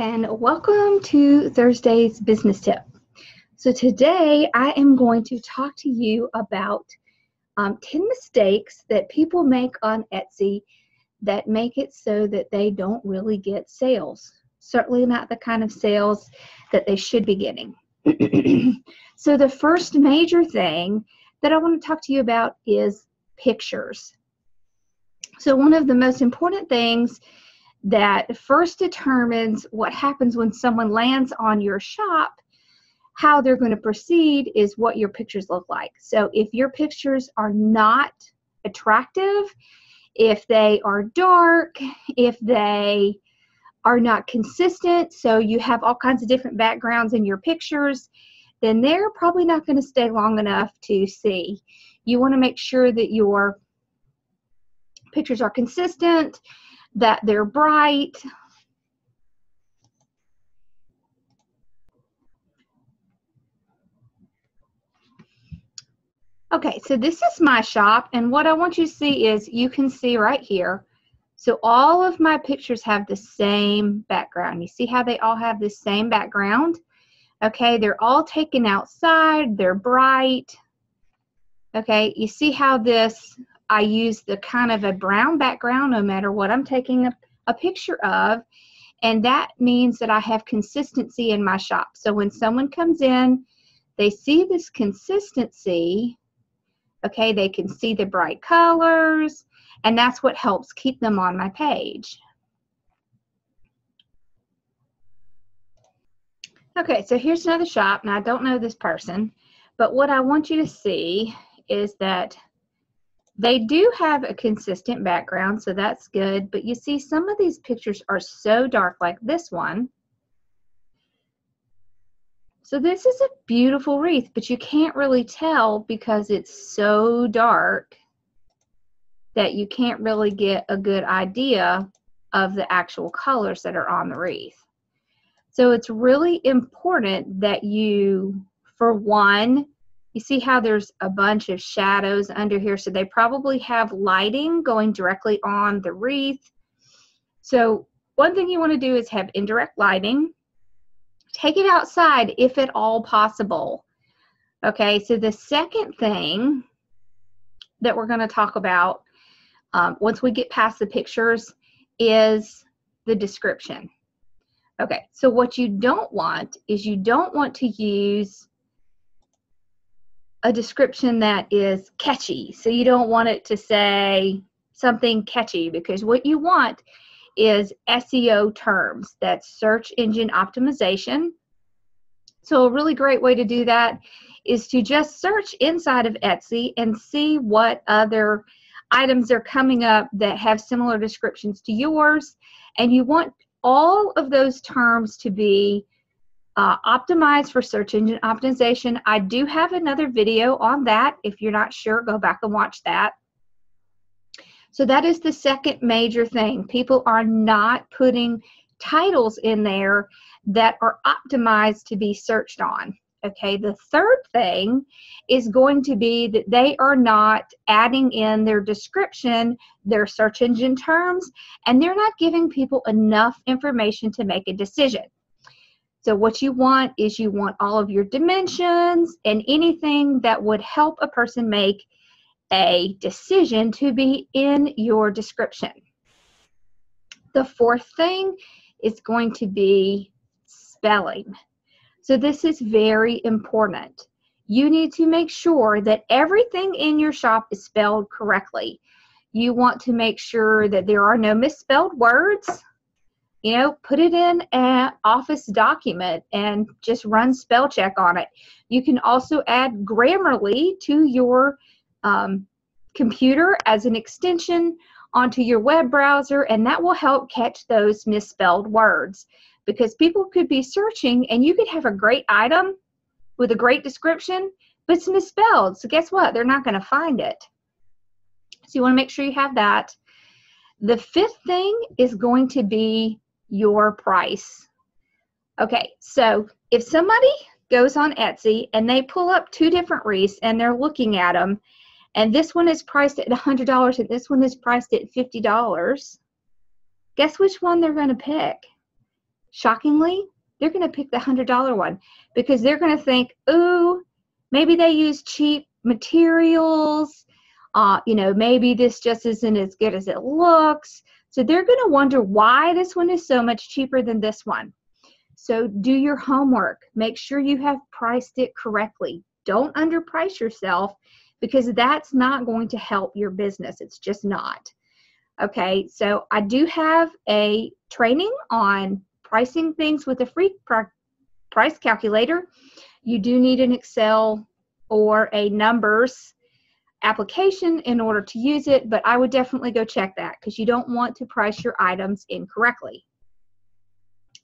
and welcome to Thursday's business tip. So today I am going to talk to you about 10 mistakes that people make on Etsy that make it so that they don't really get sales. Certainly not the kind of sales that they should be getting. So the first major thing that I want to talk to you about is pictures. So one of the most important things that first determines what happens when someone lands on your shop, how they're going to proceed, is what your pictures look like. So if your pictures are not attractive, if they are dark, if they are not consistent, so you have all kinds of different backgrounds in your pictures, then they're probably not going to stay long enough to see. You want to make sure that your pictures are consistent, that they're bright. Okay, so this is my shop, and what I want you to see is, you can see right here, so all of my pictures have the same background. You see how they all have the same background? Okay, they're all taken outside, they're bright. Okay, you see how this, I use the kind of a brown background no matter what I'm taking a picture of, and that means that I have consistency in my shop. So when someone comes in, they see this consistency, okay, they can see the bright colors, and that's what helps keep them on my page. Okay, so here's another shop, and I don't know this person, but what I want you to see is that they do have a consistent background, so that's good, but you see some of these pictures are so dark, like this one. So this is a beautiful wreath, but you can't really tell because it's so dark that you can't really get a good idea of the actual colors that are on the wreath. So it's really important that you, for one, you see how there's a bunch of shadows under here, so they probably have lighting going directly on the wreath. So one thing you want to do is have indirect lighting. Take it outside if at all possible. Okay, so the second thing that we're going to talk about once we get past the pictures is the description. Okay, so what you don't want is, you don't want to use a description that is catchy. So you don't want it to say something catchy, because what you want is SEO terms. That's search engine optimization. So a really great way to do that is to just search inside of Etsy and see what other items are coming up that have similar descriptions to yours, and you want all of those terms to be optimized for search engine optimization. I do have another video on that. If you're not sure, go back and watch that. So that is the second major thing. People are not putting titles in there that are optimized to be searched on. Okay, the third thing is going to be that they are not adding in their description, their search engine terms, and they're not giving people enough information to make a decision. So what you want is, you want all of your dimensions and anything that would help a person make a decision to be in your description. The fourth thing is going to be spelling. So this is very important. You need to make sure that everything in your shop is spelled correctly. You want to make sure that there are no misspelled words. You know, put it in an office document and just run spell check on it. You can also add Grammarly to your computer as an extension onto your web browser, and that will help catch those misspelled words, because people could be searching and you could have a great item with a great description, but it's misspelled. So guess what? They're not going to find it. So you want to make sure you have that. The fifth thing is going to be your price. Okay, so if somebody goes on Etsy and they pull up two different wreaths and they're looking at them, and this one is priced at $100 and this one is priced at $50, guess which one they're going to pick? shockingly, they're going to pick the $100 one because they're going to think, ooh, maybe they use cheap materials. Maybe this just isn't as good as it looks. So they're going to wonder why this one is so much cheaper than this one. So do your homework. Make sure you have priced it correctly. Don't underprice yourself because that's not going to help your business. It's just not. Okay, so I do have a training on pricing things with a free price calculator. You do need an Excel or a numbers application in order to use it, but I would definitely go check that because you don't want to price your items incorrectly.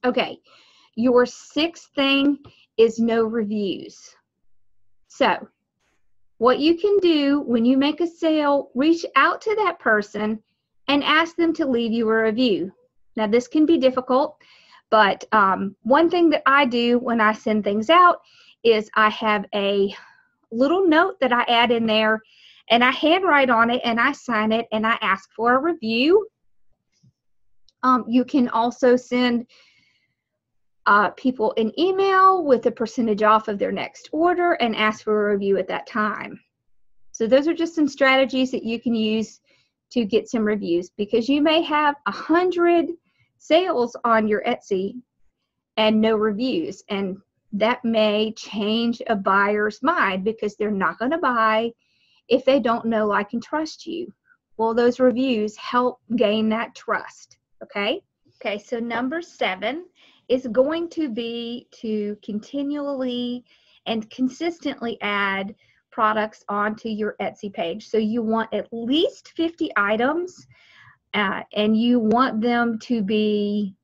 Okay, your sixth thing is no reviews. So what you can do when you make a sale, reach out to that person and ask them to leave you a review. Now this can be difficult, but one thing that I do when I send things out is I have a little note that I add in there and I handwrite on it and I sign it and I ask for a review. You can also send people an email with a percentage off of their next order and ask for a review at that time. So those are just some strategies that you can use to get some reviews because you may have 100 sales on your Etsy and no reviews, and that may change a buyer's mind because they're not going to buy if they don't know, like, and trust you. Well, those reviews help gain that trust. Okay, so number 7 is going to be to continually and consistently add products onto your Etsy page. So you want at least 50 items and you want them to be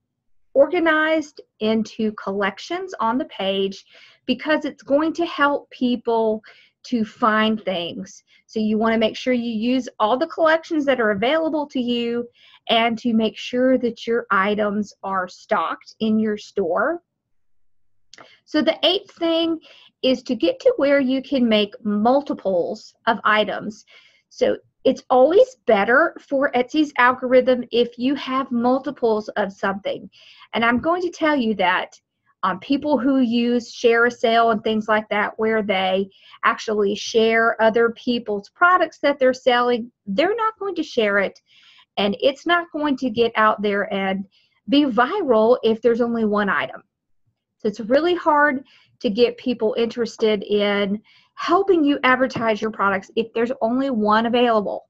organized into collections on the page because it's going to help people to find things. So you want to make sure you use all the collections that are available to you and to make sure that your items are stocked in your store. So the 8th thing is to get to where you can make multiples of items. So it's always better for Etsy's algorithm if you have multiples of something. And I'm going to tell you that people who use share a sale and things like that, where they actually share other people's products that they're selling, they're not going to share it. And it's not going to get out there and be viral if there's only one item. So it's really hard to get people interested in helping you advertise your products if there's only one available.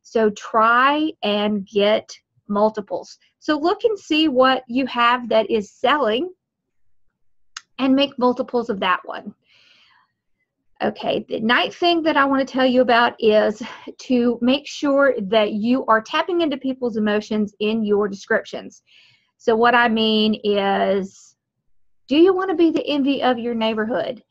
So try and get multiples. So look and see what you have that is selling and make multiples of that one. Okay, the 9th thing that I want to tell you about is to make sure that you are tapping into people's emotions in your descriptions. So what I mean is, do you want to be the envy of your neighborhood?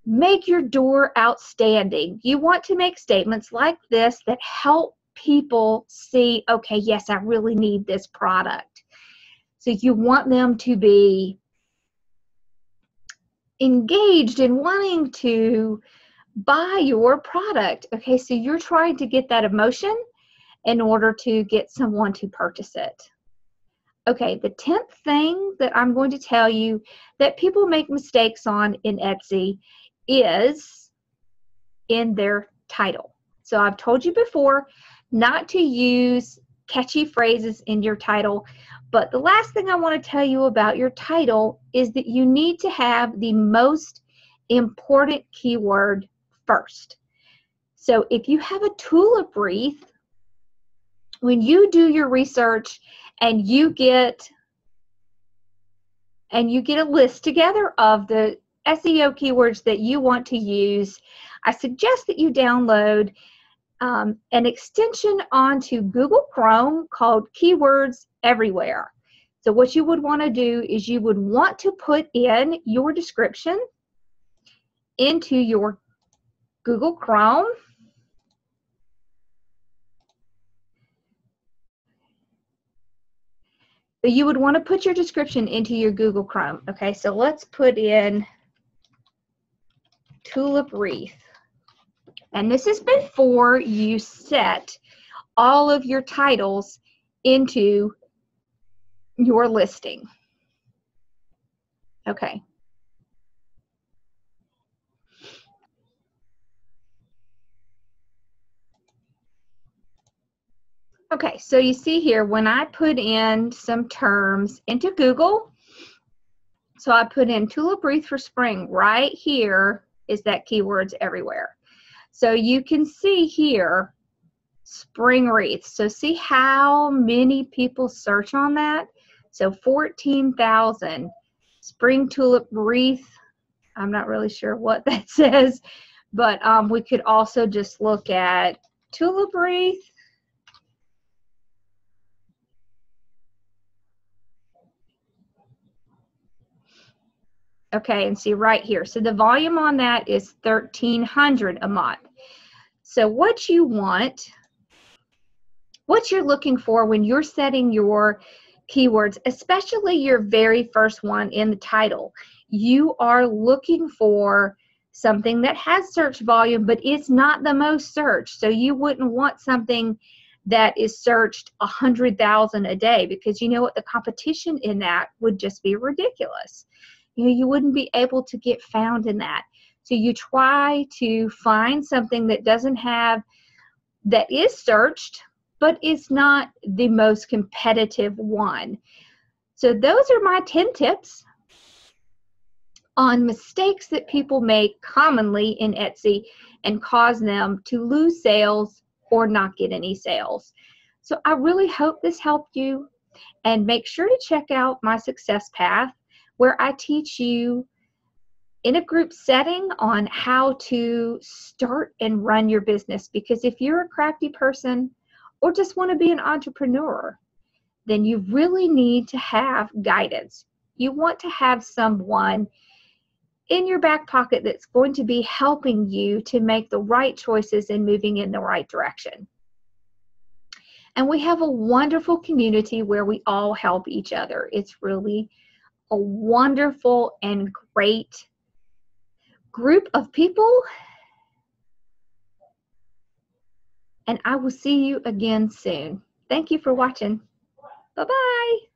Make your door outstanding. You want to make statements like this that help people see, okay, yes, I really need this product. So you want them to be engaged in wanting to buy your product. Okay, so you're trying to get that emotion in order to get someone to purchase it. Okay, the 10th thing that I'm going to tell you that people make mistakes on in Etsy is in their title. So I've told you before not to use catchy phrases in your title, but the last thing I want to tell you about your title is that you need to have the most important keyword first. So if you have a tulip wreath, when you do your research and you get a list together of the SEO keywords that you want to use, I suggest that you download an extension onto Google Chrome called Keywords Everywhere. So what you would want to do is you would want to put in your description into your Google Chrome. So you would want to put your description into your Google Chrome. Okay, so let's put in tulip wreath. And this is before you set all of your titles into your listing. Okay. Okay, so you see here, when I put in some terms into Google, so I put in tulip wreath for spring, right here is that keywords everywhere. So you can see here, spring wreath. So see how many people search on that? So 14,000. Spring tulip wreath, I'm not really sure what that says, but we could also just look at tulip wreath. Okay, and see right here. So the volume on that is 1,300 a month. So what you want, what you're looking for when you're setting your keywords, especially your very first one in the title, you are looking for something that has search volume, but it's not the most searched. So you wouldn't want something that is searched 100,000 a day, because you know what, the competition in that would just be ridiculous. You know, you wouldn't be able to get found in that. So you try to find something that doesn't have, that is searched, but it's not the most competitive one. So those are my 10 tips on mistakes that people make commonly in Etsy and cause them to lose sales or not get any sales. So I really hope this helped you, and make sure to check out my success path, where I teach you in a group setting on how to start and run your business. Because if you're a crafty person or just want to be an entrepreneur, then you really need to have guidance. You want to have someone in your back pocket that's going to be helping you to make the right choices and moving in the right direction. And we have a wonderful community where we all help each other. It's really a wonderful and great group of people. And I will see you again soon. Thank you for watching. Bye-bye.